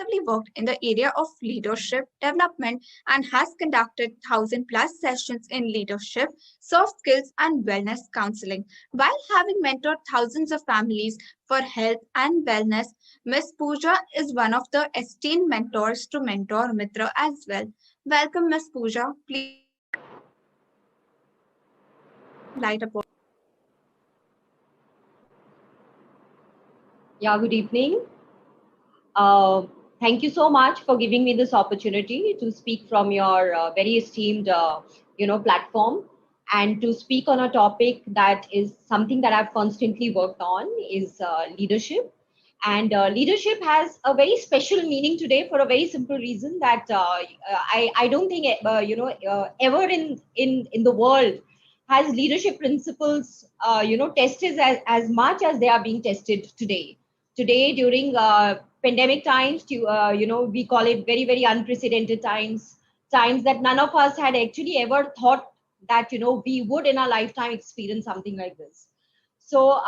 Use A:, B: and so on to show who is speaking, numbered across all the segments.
A: extensively worked in the area of leadership development and has conducted 1,000 plus sessions in leadership, soft skills, and wellness counseling. While having mentored thousands of families for health and wellness, Ms. Pooja is one of the esteemed mentors to mentor Mitr as well. Welcome, Ms. Pooja. Please light up.
B: Yeah, good evening. Uh, Thank you so much for giving me this opportunity to speak from your very esteemed, platform, and to speak on a topic that is something that I've constantly worked on is leadership. And leadership has a very special meaning today for a very simple reason that I don't think ever in the world has leadership principles tested as much as they are being tested today during pandemic times. We call it very very unprecedented times that none of us had actually ever thought that we would in our lifetime experience something like this. So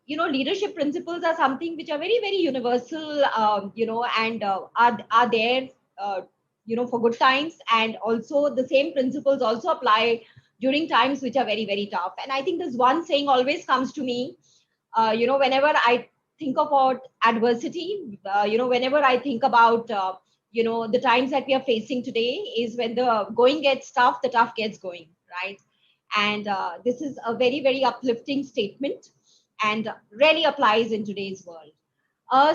B: leadership principles are something which are very very universal, and are there for good times, and also the same principles also apply during times which are very very tough. And I think this one saying always comes to me whenever I think about adversity, whenever I think about the times that we are facing today, is when the going gets tough, the tough gets going, right? And this is a very very uplifting statement and really applies in today's world.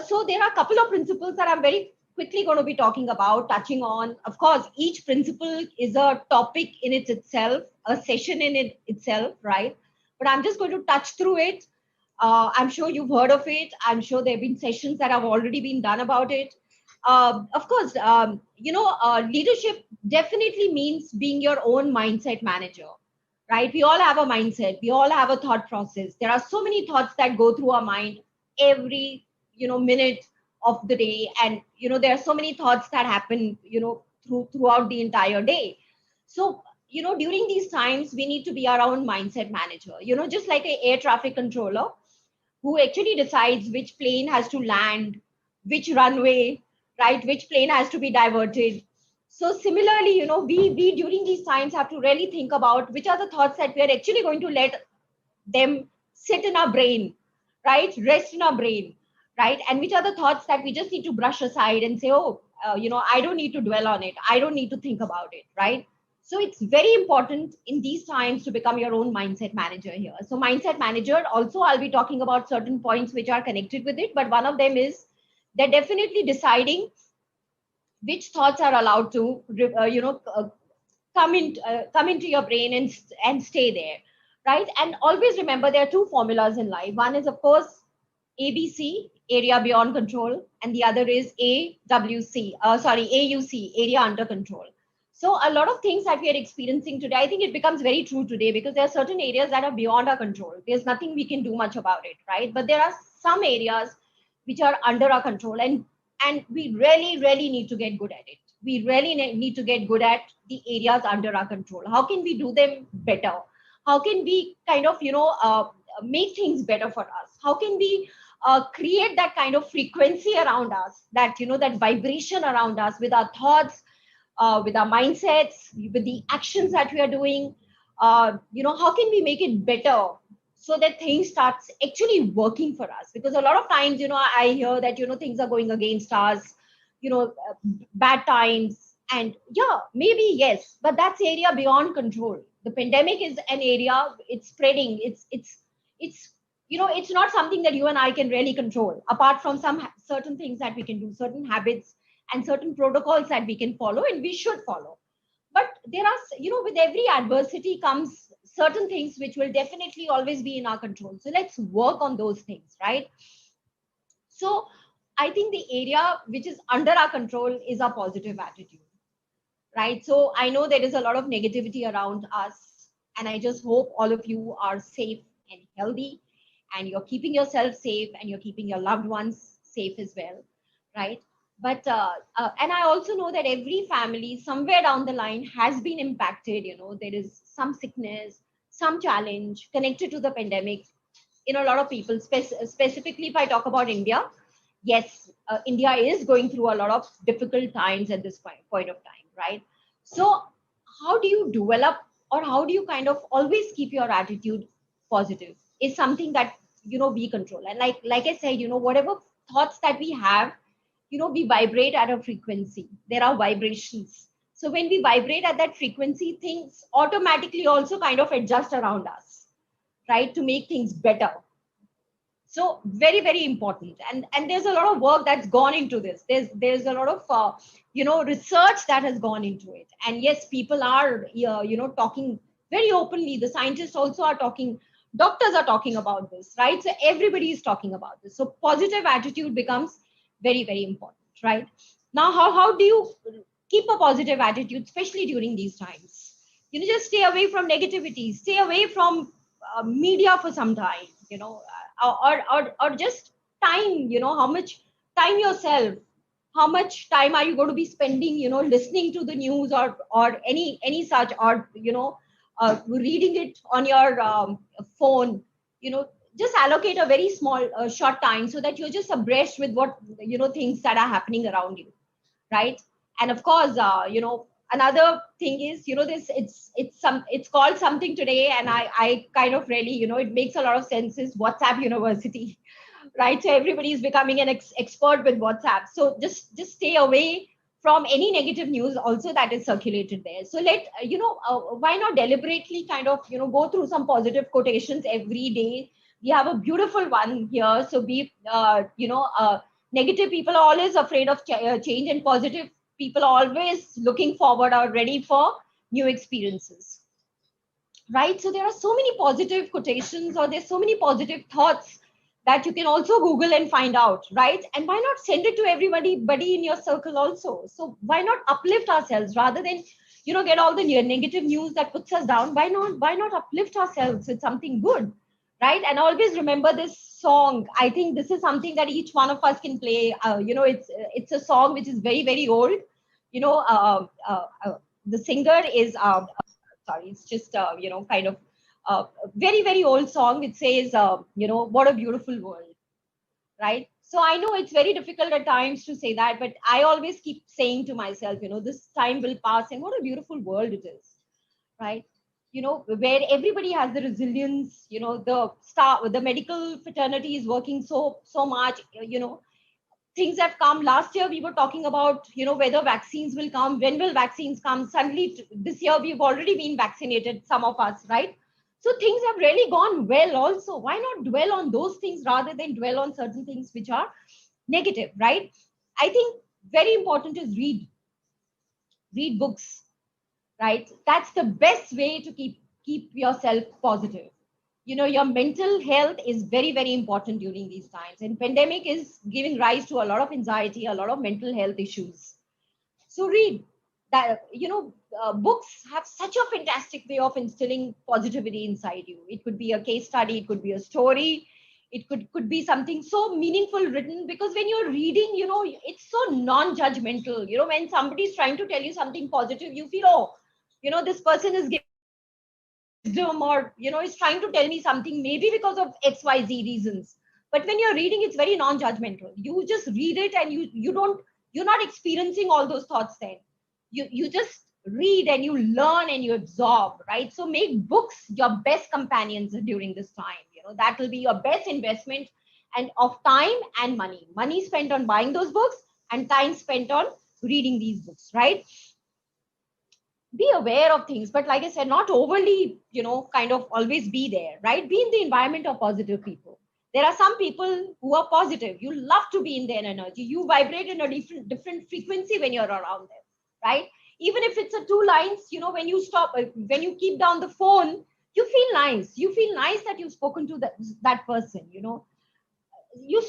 B: So there are a couple of principles that I'm very quickly going to be talking about, touching on. Of course, each principle is a topic in itself, a session in itself, right? But I'm just going to touch through it. I'm sure you've heard of it. I'm sure there have been sessions that have already been done about it. Of course, leadership definitely means being your own mindset manager, right? We all have a mindset. We all have a thought process. There are so many thoughts that go through our mind every minute of the day, and there are so many thoughts that happen throughout the entire day. So during these times we need to be our own mindset manager, just like a air traffic controller who actually decides which plane has to land, which runway, right, which plane has to be diverted. So similarly, we during these times have to really think about which are the thoughts that we are actually going to let them sit in our brain, right? Rest in our brain, right? And which are the thoughts that we just need to brush aside and say, oh, I don't need to dwell on it. I don't need to think about it, right? So it's very important in these times to become your own mindset manager here. So mindset manager, also I'll be talking about certain points which are connected with it, but one of them is they're definitely deciding which thoughts are allowed to, come into your brain and stay there, right? And always remember there are two formulas in life. One is of course ABC, area beyond control, and the other is AUC, area under control. So a lot of things that we are experiencing today, I think it becomes very true today because there are certain areas that are beyond our control. There's nothing we can do much about it, right? But there are some areas which are under our control, and we really really need to get good at it. We really need to get good at the areas under our control. How can we do them better? How can we kind of make things better for us? How can we create that kind of frequency around us, that that vibration around us with our thoughts, with our mindsets, with the actions that we are doing? How can we make it better so that things starts actually working for us? Because a lot of times I hear that things are going against us, bad times, and yeah, maybe yes, but that's area beyond control. The pandemic is an area, it's spreading, it's it's not something that you and I can really control, apart from some certain things that we can do, certain habits and certain protocols that we can follow and we should follow. But there are, with every adversity comes certain things which will definitely always be in our control. So let's work on those things, right? So I think the area which is under our control is our positive attitude, right? So I know there is a lot of negativity around us, and I just hope all of you are safe and healthy, and you're keeping yourself safe, and you're keeping your loved ones safe as well, right? But and I also know that every family somewhere down the line has been impacted. There is some sickness, some challenge connected to the pandemic in a lot of people. Specifically, if I talk about India, yes, India is going through a lot of difficult times at this point of time, right? So how do you develop, or how do you kind of always keep your attitude positive, is something that, we control. And like I said, whatever thoughts that we have, we vibrate at a frequency. There are vibrations. So when we vibrate at that frequency, things automatically also kind of adjust around us, right, to make things better. So very, very important. And there's a lot of work that's gone into this. There's a lot of research that has gone into it. And yes, people are talking very openly. The scientists also are talking, doctors are talking about this, right? So everybody is talking about this. So positive attitude becomes very, very important, right? Now, how do you keep a positive attitude, especially during these times? Just stay away from negativity, stay away from media for some time, or just time, how much time yourself, how much time are you going to be spending, listening to the news, or any such, or reading it on your phone. Just allocate a very small short time, so that you're just abreast with what, things that are happening around you, right? And of course, another thing is, this it's called something today, and I kind of really, it makes a lot of sense, is WhatsApp University. Right? So everybody is becoming an expert with WhatsApp. So just stay away from any negative news also that is circulated there. So why not deliberately kind of, go through some positive quotations every day. We have a beautiful one here. So negative people are always afraid of change, and positive people are always looking forward or ready for new experiences, right? So there are so many positive quotations, or there's so many positive thoughts that you can also Google and find out, right? And why not send it to everybody in your circle also? So why not uplift ourselves rather than, get all the negative news that puts us down? Why not uplift ourselves with something good, right? And always remember this song. I think this is something that each one of us can play. It's a song which is very, very old. You know, the singer is sorry, it's just kind of a very, very old song. It says, what a beautiful world, right? So I know it's very difficult at times to say that, but I always keep saying to myself, this time will pass, and what a beautiful world it is, right? Where everybody has the resilience, the medical fraternity is working so much, things have come. Last year we were talking about, whether vaccines will come, when will vaccines come. Suddenly this year we've already been vaccinated, some of us, right? So things have really gone well also. Why not dwell on those things rather than dwell on certain things which are negative, right? I think very important is read books, right? That's the best way to keep yourself positive. Your mental health is very, very important during these times, and pandemic is giving rise to a lot of anxiety, a lot of mental health issues. So read that. Books have such a fantastic way of instilling positivity inside you. It could be a case study, it could be a story, it could be something so meaningful written, because when you're reading, it's so non-judgmental. When somebody is trying to tell you something positive, you feel, oh, this person is giving wisdom, or is trying to tell me something, maybe because of XYZ reasons. But when you're reading, it's very non-judgmental. You just read it, and you're not experiencing all those thoughts then. You just read, and you learn, and you absorb, right? So make books your best companions during this time. That will be your best investment, and of time and money spent on buying those books, and time spent on reading these books, right? Be aware of things, but like I said, not overly, kind of always be there, right? Be in the environment of positive people. There are some people who are positive. You love to be in their energy. You vibrate in a different frequency when you're around them, right? Even if it's a two lines, when you stop, when you keep down the phone, you feel nice. You feel nice that you've spoken to that person. You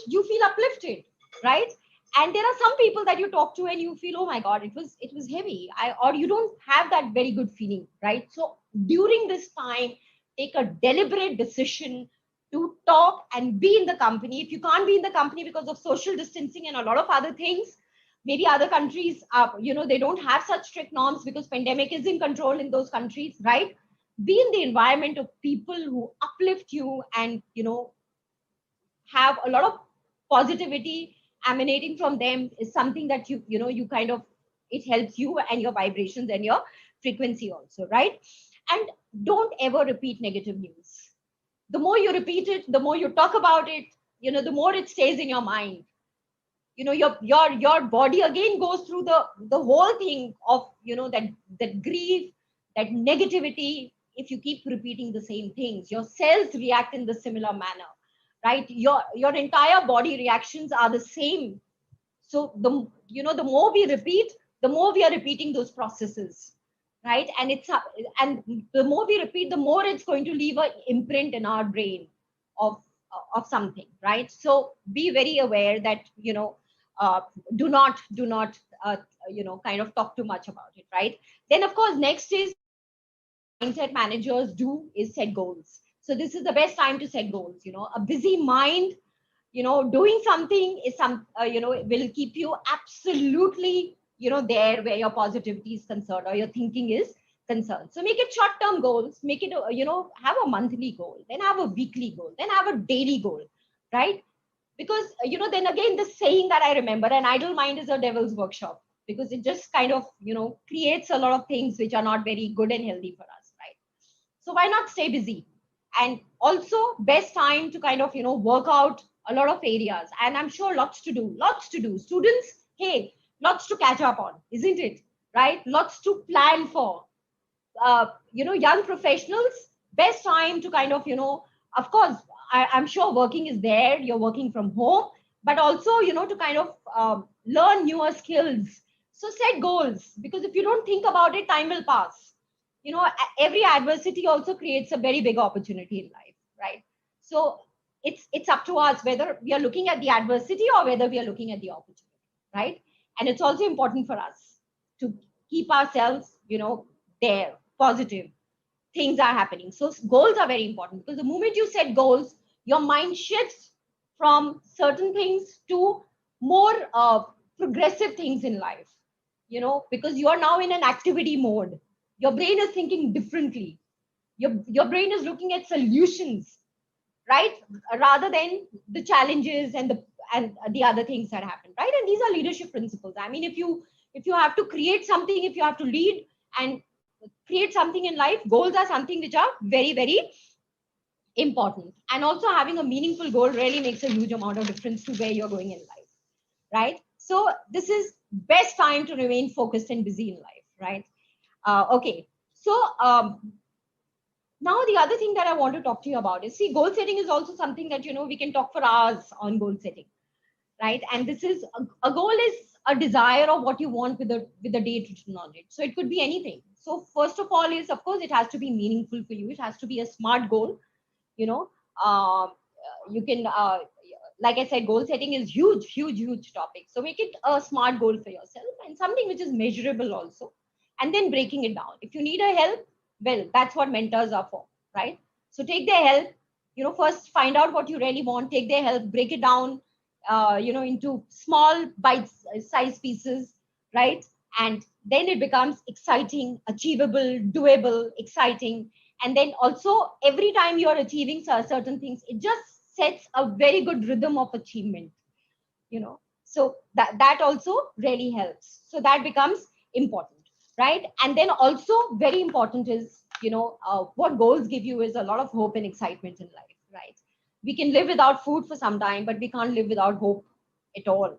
B: feel uplifted, right? And there are some people that you talk to, and you feel, oh my god, it was heavy. Or you don't have that very good feeling, right? So during this time, take a deliberate decision to talk and be in the company. If you can't be in the company because of social distancing and a lot of other things, maybe other countries they don't have such strict norms because pandemic is in control in those countries, right? Be in the environment of people who uplift you, and have a lot of positivity emanating from them is something that you kind of, it helps you and your vibrations and your frequency also, right? And don't ever repeat negative news. The more you repeat it, the more you talk about it, the more it stays in your mind. Your body again goes through the whole thing of that grief, that negativity. If you keep repeating the same things, your cells react in the similar manner, right? Your entire body reactions are the same. So the more we repeat, the more we are repeating those processes, right? And the more we repeat, the more it's going to leave an imprint in our brain of of something, right? So be very aware that uh, do not kind of talk too much about it, right? Then of course, next is mindset managers do is set goals. So this is the best time to set goals. A busy mind, doing something is will keep you absolutely there where your positivity is concerned or your thinking is concerned. So make it short term goals, make it have a monthly goal, then have a weekly goal, then have a daily goal, right? Because then again, the saying that I remember, an idle mind is a devil's workshop, because it just kind of creates a lot of things which are not very good and healthy for us, right? So why not stay busy? And also, best time to kind of work out a lot of areas, and I'm sure lots to do students, hey, lots to catch up on, isn't it? Right, lots to plan for. Young professionals, best time to kind of of course, I'm sure working is there, you're working from home, but also to kind of learn newer skills. So set goals, because if you don't think about it, time will pass. Every adversity also creates a very big opportunity in life, right? So it's up to us whether we are looking at the adversity or whether we are looking at the opportunity, right? And it's also important for us to keep ourselves there, positive things are happening. So goals are very important, because the moment you set goals, your mind shifts from certain things to more progressive things in life, because you are now in an activity mode. Your brain is thinking differently. Your brain is looking at solutions, right? Rather than the challenges and the other things that happen, right? And these are leadership principles. I mean, if you have to create something, if you have to lead and create something in life, goals are something which are very, very important. And also, having a meaningful goal really makes a huge amount of difference to where you're going in life, right? So this is best time to remain focused and busy in life, right? Okay. So now the other thing that I want to talk to you about is, see, goal setting is also something that we can talk for hours on goal setting, right? And this is a goal is a desire of what you want with the date written on it. So it could be anything. So first of all is, of course, it has to be meaningful for you. It has to be a smart goal. you know you can like I said, goal setting is huge topic. So make it a smart goal for yourself and something which is measurable also, and then breaking it down. If you need a help, well, that's what mentors are for, right? So take their help. First find out what you really want, take their help, break it down into small bite size pieces, right? And then it becomes exciting, achievable, doable, exciting. And then also, every time you're achieving certain things, it just sets a very good rhythm of achievement. So that also really helps. So that becomes important, right? And then also, very important is, what goals give you is a lot of hope and excitement in life, right? We can live without food for some time, but we can't live without hope at all,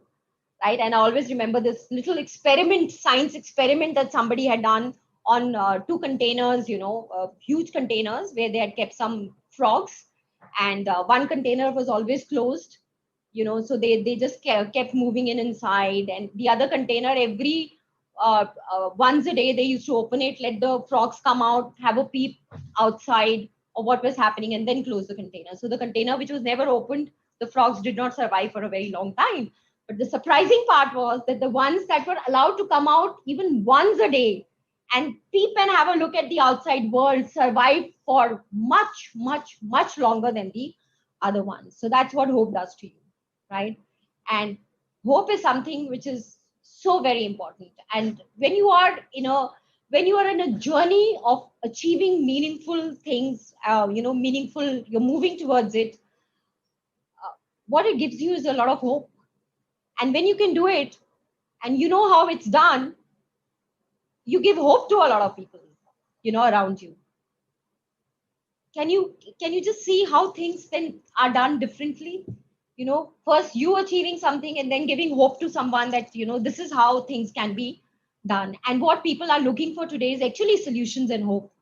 B: right? And I always remember this little science experiment that somebody had done on two containers, huge containers, where they had kept some frogs, and one container was always closed. So they just kept moving inside, and the other container, every once a day they used to open it, let the frogs come out, have a peep outside of what was happening, and then close the container. So the container which was never opened, the frogs did not survive for a very long time. But the surprising part was that the ones that were allowed to come out even once a day and peep and have a look at the outside world survived for much longer than the other ones. So that's what hope does to you, right? And hope is something which is so very important. And when you are in a journey of achieving meaningful things, you're moving towards it. What it gives you is a lot of hope. And when you can do it and you know how it's done, you give hope to a lot of people, around you. Can you just see how things then are done differently? First you achieving something and then giving hope to someone that, this is how things can be done. And what people are looking for today is actually solutions and hope.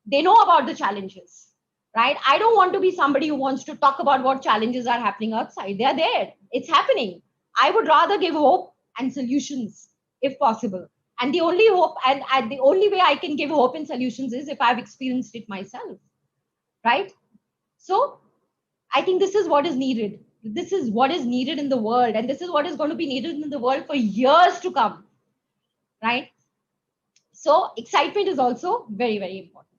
B: They know about the challenges, right? I don't want to be somebody who wants to talk about what challenges are happening outside. They're there, it's happening. I would rather give hope and solutions if possible. And the only hope and the only way I can give hope and solutions is if I've experienced it myself, right? So I think this is what is needed. This is what is needed in the world, and this is what is going to be needed in the world for years to come, right? So excitement is also very, very important.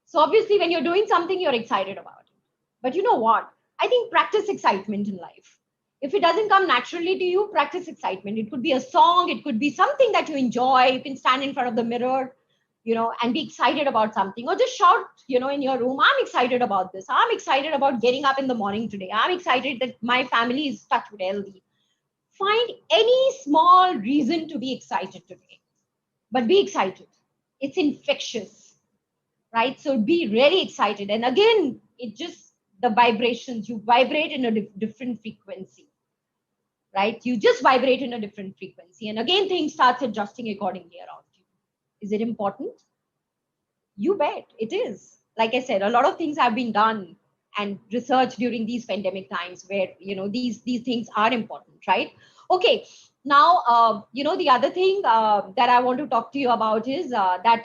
B: So obviously, when you're doing something, you're excited about it. But you know what? I think practice excitement in life. If it doesn't come naturally to you, practice excitement. It could be a song, it could be something that you enjoy. You can stand in front of the mirror, and be excited about something, or just shout, in your room, I'm excited about this. I'm excited about getting up in the morning today. I'm excited that my family is touched with healthy. Find any small reason to be excited today, but be excited. It's infectious, right? So be really excited. And again, it just the vibrations, you vibrate in a different frequency, right? You just vibrate in a different frequency. And again, things starts adjusting accordingly around you. Is it important? You bet it is. Like I said, a lot of things have been done and research during these pandemic times where, these things are important, right? Okay. Now, the other thing that I want to talk to you about is that,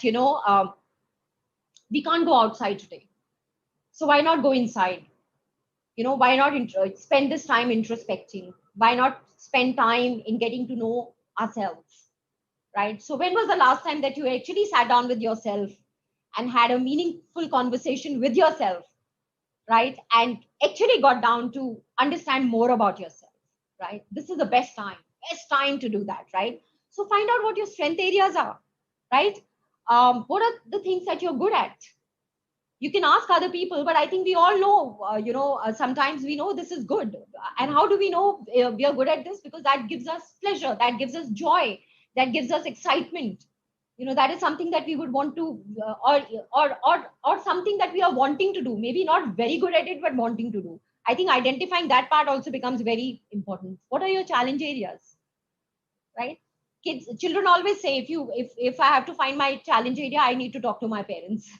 B: we can't go outside today. So why not go inside? Why not spend this time introspecting? Why not spend time in getting to know ourselves, right? So when was the last time that you actually sat down with yourself and had a meaningful conversation with yourself, right? And actually got down to understand more about yourself, right? This is the best time to do that, right? So find out what your strength areas are, right? What are the things that you're good at? You can ask other people, but I think we all know, sometimes we know this is good. And how do we know we are good at this? Because that gives us pleasure, that gives us joy, that gives us excitement. That is something that we would want to, or something that we are wanting to do, maybe not very good at it, but wanting to do. I think identifying that part also becomes very important. What are your challenge areas, right? Children always say, if I have to find my challenge area, I need to talk to my parents.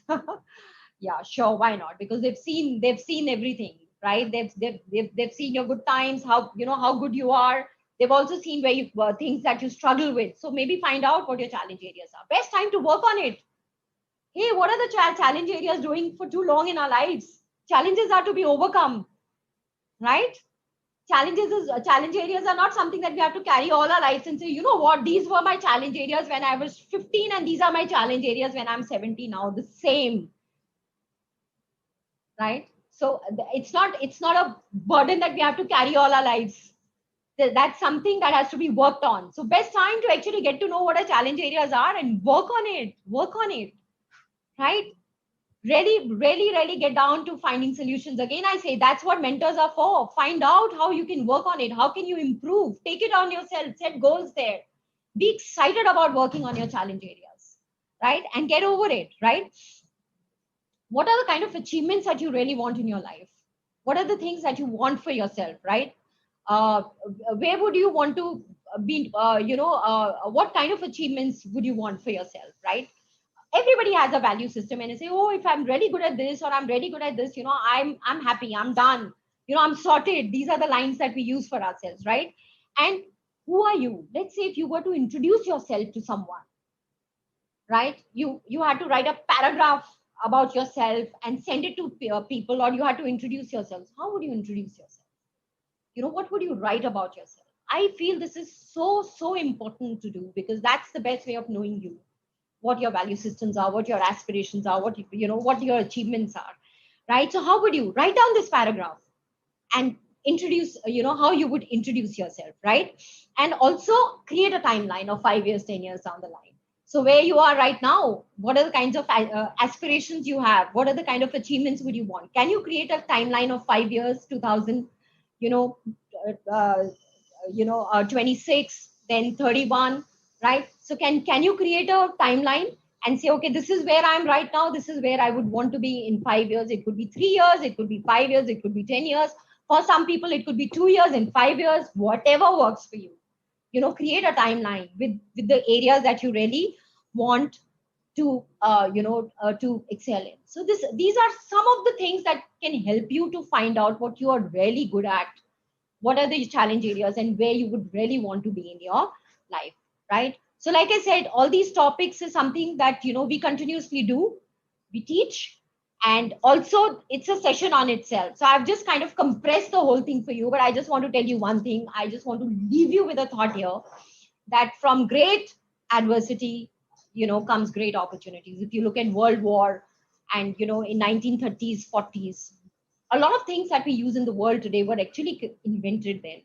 B: Yeah, sure, why not? Because they've seen everything, right? They've seen your good times, how good you are. They've also seen where you things that you struggle with. So maybe find out what your challenge areas are. Best time to work on it. Hey, what are the challenge areas doing for too long in our lives? Challenges are to be overcome, right? Challenge areas are not something that we have to carry all our lives and say, you know what, these were my challenge areas when I was 15, and these are my challenge areas when I'm 70 now. The same, right? So it's not a burden that we have to carry all our lives. That's something that has to be worked on. So best time to actually get to know what our challenge areas are and work on it, right? Really get down to finding solutions. Again, I say that's what mentors are for. Find out how you can work on it. How can you improve? Take it on yourself, set goals there. Be excited about working on your challenge areas, right? And get over it, right? What are the kind of achievements that you really want in your life? What are the things that you want for yourself, right? uh, where would you want to be, what kind of achievements would you want for yourself, right? Everybody has a value system, and they say, oh, if I'm really good at this, or I'm really good at this, I'm happy, I'm done, I'm sorted. These are the lines that we use for ourselves, right? And who are you? Let's say if you were to introduce yourself to someone, right? You had to write a paragraph about yourself and send it to people, or you had to introduce yourself. How would you introduce yourself? What would you write about yourself? I feel this is so important to do, because that's the best way of knowing you, what your value systems are, what your aspirations are, what your achievements are, right? So how would you write down this paragraph and introduce, how you would introduce yourself, right? And also create a timeline of 5 years, 10 years down the line. So where you are right now, what are the kinds of aspirations you have? What are the kind of achievements would you want? Can you create a timeline of 5 years, 2000, you know uh, uh, 26, then 31, right? So can you create a timeline and say, okay, this is where I'm right now, this is where I would want to be in 5 years. It could be 3 years, it could be 5 years, it could be 10 years. For some people it could be 2 years and 5 years, whatever works for you. Create a timeline with the areas that you really want to to excel in. So these are some of the things that can help you to find out what you are really good at, what are the challenge areas, and where you would really want to be in your life, right? So like I said, all these topics is something that we continuously do, we teach, and also it's a session on itself. So I've just kind of compressed the whole thing for you, but I just want to tell you one thing. I just want to leave you with a thought here, that from great adversity comes great opportunities. If you look at world war, and in 1930s 40s, a lot of things that we use in the world today were actually invented then.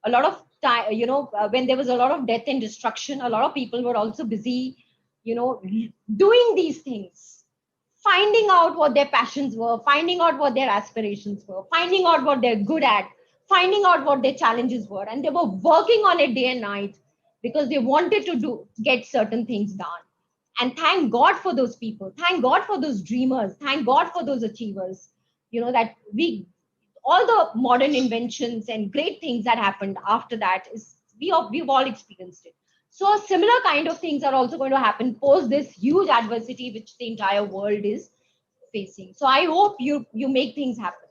B: A lot of time, when there was a lot of death and destruction, a lot of people were also busy doing these things, finding out what their passions were, finding out what their aspirations were, finding out what they're good at, finding out what their challenges were, and they were working on it day and night because they wanted to get certain things done. And thank God for those people, thank God for those dreamers, thank God for those achievers. That all the modern inventions and great things that happened after that is we've all experienced it. So similar kind of things are also going to happen post this huge adversity which the entire world is facing. So I hope you make things happen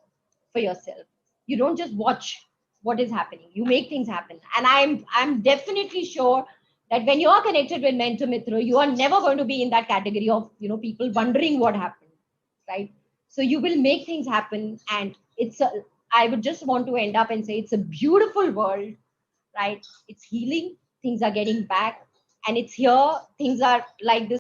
B: for yourself. You don't just watch what is happening, you make things happen. And I'm definitely sure that when you are connected with Mentor Mitra, you are never going to be in that category of people wondering what happened, right? So you will make things happen. And I would just want to end up and say it's a beautiful world, right? It's healing, things are getting back, and it's here, things are like this